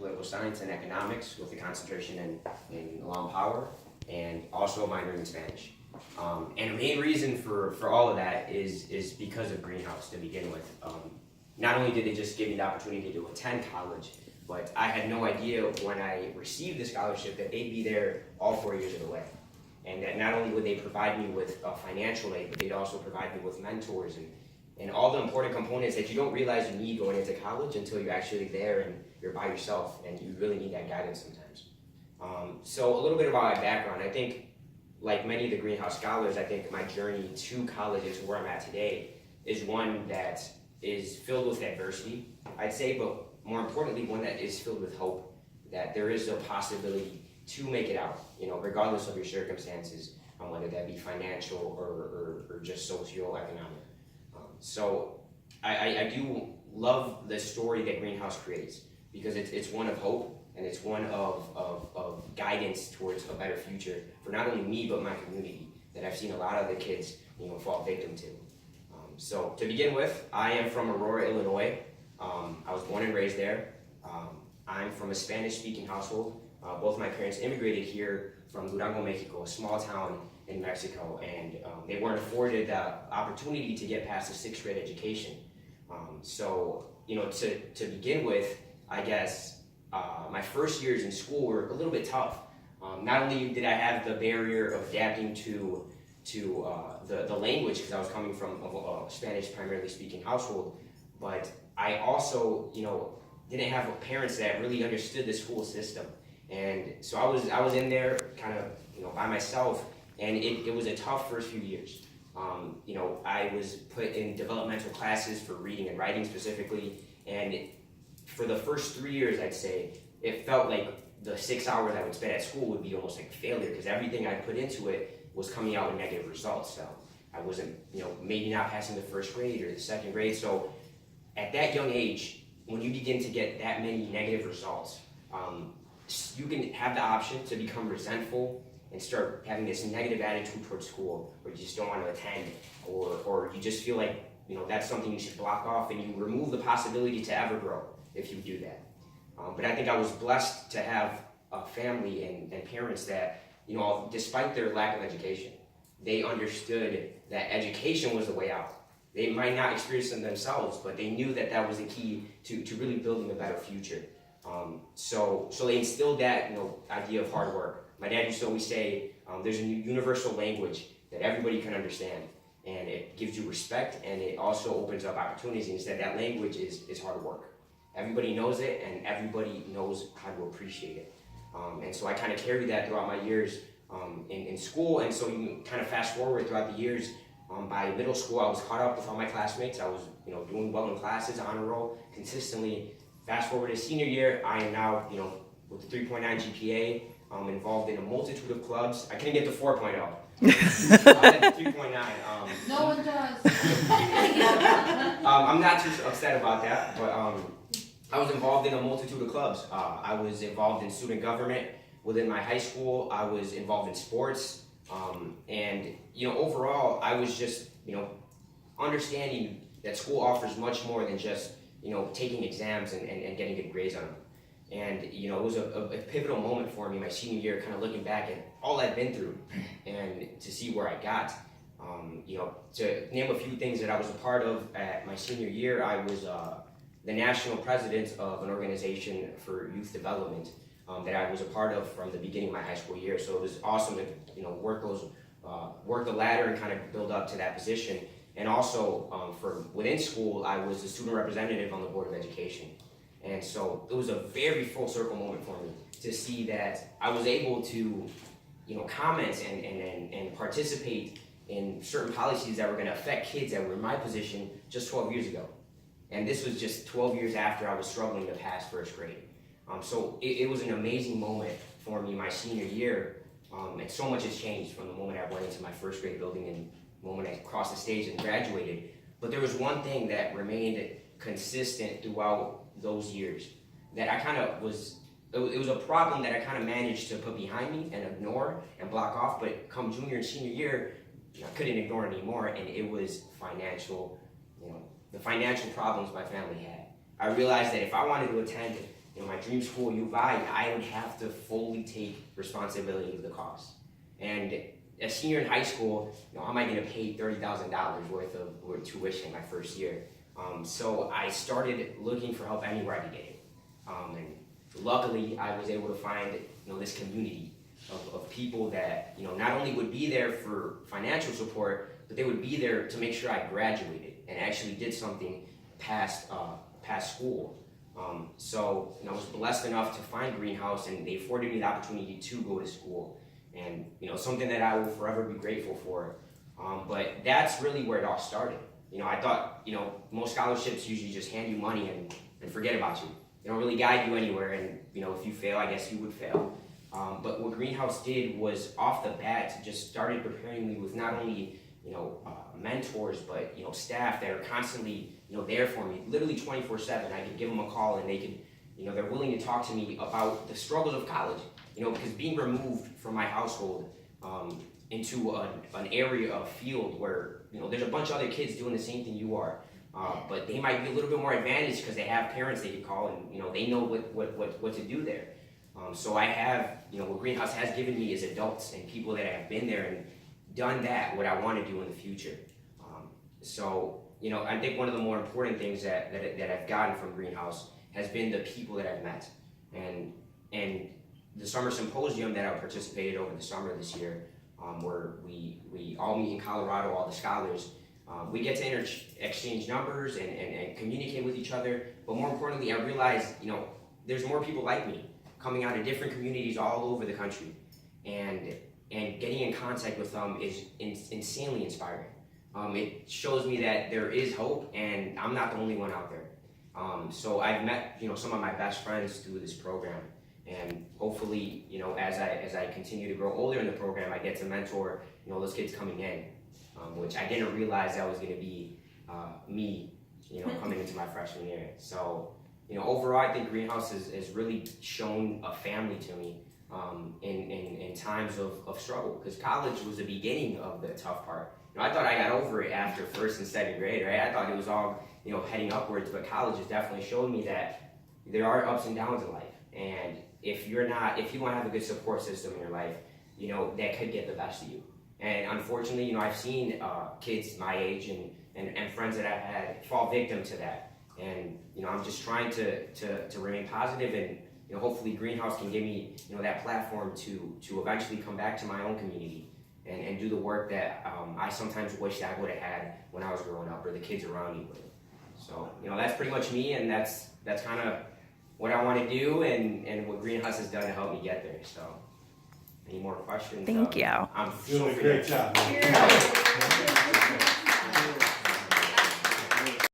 political science and economics with a concentration in law and power, and also minoring in Spanish. And the main reason for all of that is because of Greenhouse to begin with. Not only did they just give me the opportunity to attend college, but I had no idea when I received the scholarship that they'd be there all 4 years of the way. And that not only would they provide me with financial aid, but they'd also provide me with mentors and all the important components that you don't realize you need going into college until you're actually there and you're by yourself, and you really need that guidance sometimes. So a little bit about my background. I think, like many of the Greenhouse scholars, I think my journey to college and to where I'm at today is one that is filled with adversity, I'd say, but more importantly, one that is filled with hope, that there is a possibility to make it out, regardless of your circumstances, whether that be financial or just socioeconomic. So I do love the story that Greenhouse creates, because it's one of hope, and it's one of guidance towards a better future for not only me, but my community, that I've seen a lot of the kids fall victim to. So to begin with, I am from Aurora, Illinois. I was born and raised there. I'm from a Spanish-speaking household. Both my parents immigrated here from Durango, Mexico, a small town in Mexico, and they weren't afforded the opportunity to get past a 6th grade education. So, to begin with, I guess my first years in school were a little bit tough. Not only did I have the barrier of adapting to the language, because I was coming from a Spanish primarily speaking household, but I also, didn't have parents that really understood the school system. And so I was in there kind of, by myself, and it was a tough first few years. I was put in developmental classes for reading and writing specifically, and for the first 3 years, I'd say, it felt like the 6 hours I would spend at school would be almost like a failure, because everything I put into it was coming out with negative results. So I wasn't, maybe not passing the 1st grade or the 2nd grade. So at that young age, when you begin to get that many negative results, you can have the option to become resentful and start having this negative attitude towards school, or you just don't want to attend, or you just feel like that's something you should block off, and you remove the possibility to ever grow if you do that. But I think I was blessed to have a family and parents that, despite their lack of education, they understood that education was the way out. They might not experience them themselves, but they knew that that was the key to really building a better future. So they instilled that idea of hard work. My dad used to always say, there's a universal language that everybody can understand, and it gives you respect, and it also opens up opportunities. And he said that language is hard work. Everybody knows it, and everybody knows how to appreciate it. And so I kind of carried that throughout my years in school. And so you kind of fast forward throughout the years. By middle school, I was caught up with all my classmates. I was doing well in classes, honor roll, consistently. Fast forward to senior year, I am now with the 3.9 GPA, involved in a multitude of clubs. I couldn't get to 4.0. I had 3.9. No one does. I'm not too upset about that, but I was involved in a multitude of clubs. I was involved in student government within my high school. I was involved in sports, and overall, I was just understanding that school offers much more than just taking exams and getting good grades on them. And it was a pivotal moment for me my senior year, kind of looking back at all I've been through and to see where I got. To name a few things that I was a part of at my senior year, I was the national president of an organization for youth development that I was a part of from the beginning of my high school year. So it was awesome to work the ladder and kind of build up to that position. And also for within school, I was the student representative on the Board of Education. And so it was a very full circle moment for me to see that I was able to comment and participate in certain policies that were going to affect kids that were in my position just 12 years ago. And this was just 12 years after I was struggling to pass 1st grade. So it was an amazing moment for me my senior year. And so much has changed from the moment I went into my 1st grade building and the moment I crossed the stage and graduated. But there was one thing that remained consistent throughout those years that I kind of was, it was a problem that I kind of managed to put behind me and ignore and block off, but come junior and senior year, I couldn't ignore it anymore, and it was financial, the financial problems my family had. I realized that if I wanted to attend my dream school, U of I would have to fully take responsibility of the cost. And a senior in high school, how am I going to pay $30,000 worth of tuition my first year? So I started looking for help anywhere I could get it. And luckily, I was able to find this community of people that not only would be there for financial support, but they would be there to make sure I graduated and actually did something past school. So I was blessed enough to find Greenhouse, and they afforded me the opportunity to go to school, and something that I will forever be grateful for. But that's really where it all started. I thought most scholarships usually just hand you money and forget about you. They don't really guide you anywhere, and if you fail, I guess you would fail. But what Greenhouse did was off the bat just started preparing me with not only mentors, but staff that are constantly there for me, literally 24/7. I could give them a call, and they could they're willing to talk to me about the struggles of college. Because being removed from my household into an area of field where there's a bunch of other kids doing the same thing you are, but they might be a little bit more advantaged because they have parents they can call, and they know what to do there. So I have what Greenhouse has given me is adults and people that have been there and done what I want to do in the future. So I think one of the more important things that I've gotten from Greenhouse has been the people that I've met, and the summer symposium that I participated over the summer this year, where we all meet in Colorado, all the scholars. We get to exchange numbers and communicate with each other, but more importantly, I realized there's more people like me coming out of different communities all over the country, and getting in contact with them is insanely inspiring. It shows me that there is hope, and I'm not the only one out there. So I've met some of my best friends through this program, and hopefully as I continue to grow older in the program, I get to mentor those kids coming in, which I didn't realize that was going to be me coming into my freshman year. So overall, I think Greenhouse has really shown a family to me in times of struggle, because college was the beginning of the tough part. I thought I got over it after first and second grade, right? I thought it was all heading upwards, but college has definitely showed me that there are ups and downs in life, and if you don't have a good support system in your life, that could get the best of you. And unfortunately, I've seen kids my age and friends that I've had fall victim to that. And I'm just trying to remain positive, and hopefully Greenhouse can give me that platform to eventually come back to my own community and do the work that I sometimes wish that I would have had when I was growing up, or the kids around me would have. So that's pretty much me, and that's kind of what I want to do, and what Greenhouse has done to help me get there. So any more questions? Thank you. You're doing a great job. Yeah.